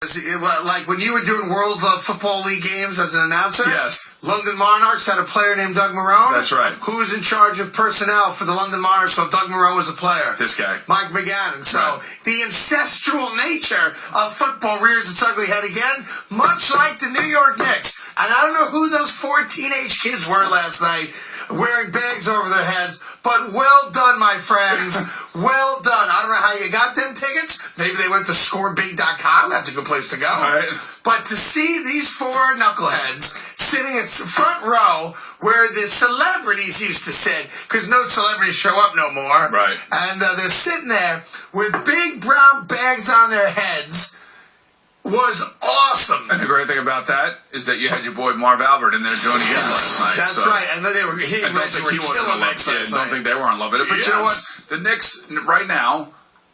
Like when you were doing World Football League games as an announcer? Yes. London Monarchs had a player named Doug Marone. That's right. Who was in charge of personnel for the London Monarchs while Doug Marone was a player? This guy. Mike McGannon. So the ancestral nature of football rears its ugly head again, much like the New York Knicks. And I don't know who those 4 teenage kids were last night wearing bags over their heads, but well done, my friends. Well done. I don't know how you got them tickets. Maybe they went to scorebig.com. That's a good place to go. All right. But to see these 4 knuckleheads sitting at the front row where the celebrities used to sit, because no celebrities show up no more. Right. And they're sitting there with big brown bags on their heads was awesome. And the great thing about that is that you had your boy Marv Albert in there doing it again last night. That's right. And then they were killing Knicks. Don't think they weren't loving it. But you know what? The Knicks right now,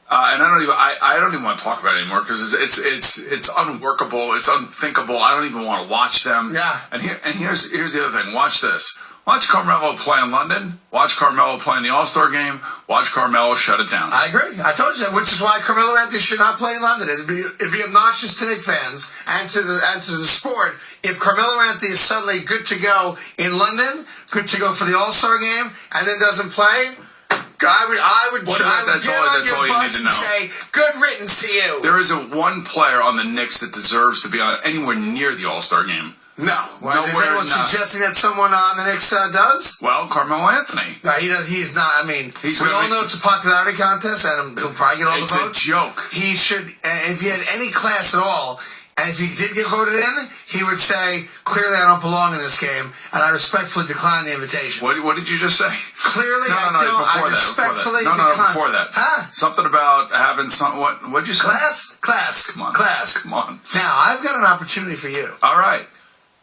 and I don't even want to talk about it anymore because it's unworkable. It's unthinkable. I don't even want to watch them. Yeah. And here's the other thing. Watch this. Watch Carmelo play in London. Watch Carmelo play in the All-Star game. Watch Carmelo shut it down. I agree. I told you that, which is why Carmelo Anthony should not play in London. It'd be obnoxious to Knicks fans and to the sport if Carmelo Anthony is suddenly good to go in London, good to go for the All-Star game, and then doesn't play. I would get on your bus and say, good riddance to you. There isn't one player on the Knicks that deserves to be on anywhere near the All-Star game. No. Is anyone suggesting that someone on the Knicks does? Well, Carmelo Anthony. No, he's not. I mean, we all know it's a popularity contest, and he'll probably get all the votes. It's a joke. He should, if he had any class at all, and if he did get voted in, he would say, clearly I don't belong in this game, and I respectfully decline the invitation. What did you just say? Clearly I don't. I respectfully decline. No, before that. Huh? Something about having some, what did you say? Class. Come on. Class. Come on. Now, I've got an opportunity for you. All right.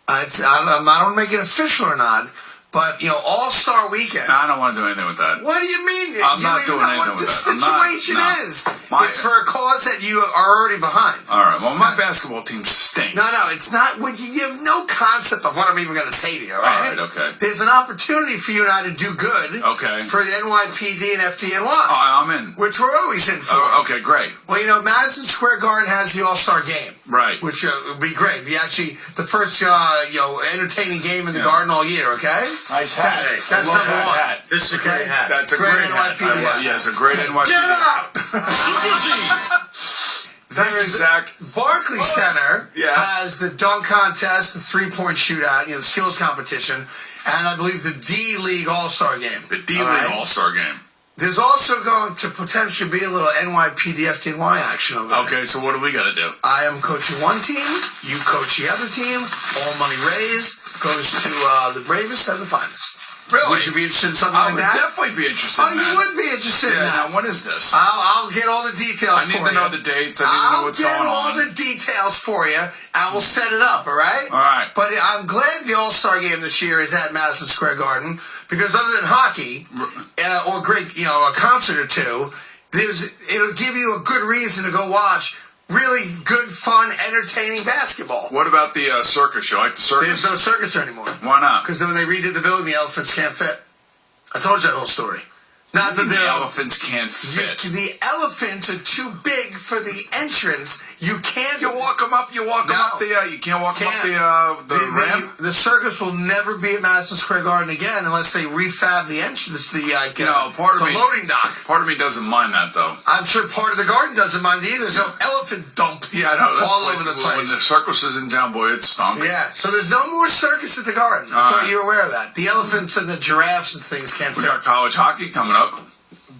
I don't want to make it official or not, but, All-Star Weekend. No, I don't want to do anything with that. What do you mean? I'm not doing anything with that. The situation is. It's for a cause that you are already behind. All right. Well, my basketball team stinks. No, it's not. You have no concept of what I'm even going to say to you, all right? All right, okay. There's an opportunity for you and I to do good. Okay. For the NYPD and FDNY. Oh, I'm in. Which we're always in for. Oh, okay, great. Well, Madison Square Garden has the All-Star Game. Right. Which would be great. Be actually the first, entertaining game in the Garden all year, okay? Nice hat. That's number one. Hat. This is a great hat. That's a great NYPD hat. Yes, a great NYPD. Get out! Super Z. Thank you, Zach. Barclays Center Yeah. has the dunk contest, the three-point shootout, the skills competition, and I believe the D-League All-Star Game. The D-League All-Star Game. There's also going to potentially be a little NYPD FDNY action over there. Okay, so what do we got to do? I am coaching one team, you coach the other team, all money raised goes to the bravest and the finest. Really? Would you be interested in something like that? I would definitely be interested in that. You would be interested in that. Now, when is this? I'll get all the details for you. I need to know the dates. I need to know what's going on. I'll get all the details for you, and we'll set it up, all right? All right. But I'm glad the All-Star Game this year is at Madison Square Garden, because other than hockey, or great, a concert or two, it'll give you a good reason to go watch really good, fun, entertaining basketball. What about the circus? You like the circus? There's no circus anymore. Why not? Because when they redid the building, the elephants can't fit. I told you that whole story. Not that the elephants can't fit. The elephants are too big for the entrance. You can't. You walk them up. You can't walk them up the ramp. The circus will never be at Madison Square Garden again unless they refab the entrance. The loading dock. Part of me doesn't mind that though. I'm sure part of the garden doesn't mind either. There's no elephant dump. Yeah, I know. All over the place. When the circus is in town, boy, it's stunk. Yeah. So there's no more circus at the garden. I thought you were aware of that. The elephants and the giraffes and things can't fit. We got college hockey coming up.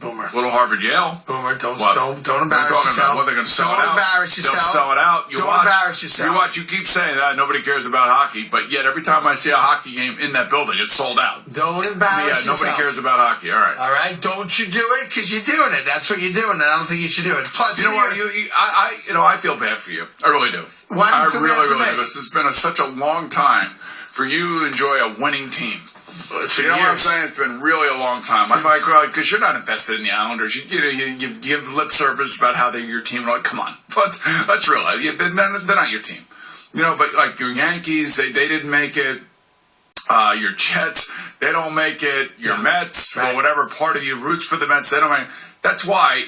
Boomer. Little Harvard Yale. Boomer, don't embarrass yourself. What, they're going to sell it out? Don't embarrass yourself. Don't sell it out. Don't embarrass yourself. You watch. You keep saying that. Nobody cares about hockey. But yet every time I see a hockey game in that building, it's sold out. Don't embarrass yourself. Nobody cares about hockey. All right. All right. Don't you do it because you're doing it. That's what you're doing. And I don't think you should do it. Plus, you know what? I feel bad for you. I really do. Why do you feel bad for me? Really do. It's been such a long time for you to enjoy a winning team. You know what I'm saying? It's been really a long time. I'm like, because you're not invested in the Islanders. You give lip service about how they're your team. I'm like, come on, let's realize they're not your team. But like your Yankees, they didn't make it. Your Jets, they don't make it. Your Mets, or whatever part of you roots for the Mets, they don't make it. That's why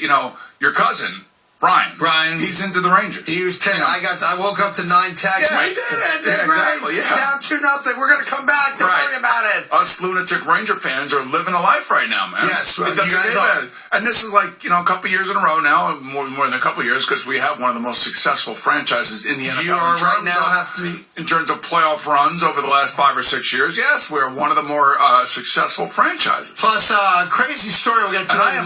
your cousin Brian. He's into the Rangers. He was 10. I woke up to 9 texts. Yeah. We did it. They're Exactly. great. Yeah. Down 2-0. We're going to come back. Don't worry about it. Us lunatic Ranger fans are living a life right now, man. Yes. It doesn't get bad. And this is like, a couple years in a row now, more than a couple years, because we have one of the most successful franchises in the NFL. You are right now have to be. In terms of playoff runs over the last 5 or 6 years, yes, we're one of the more successful franchises. Plus, crazy story we're going to tell you.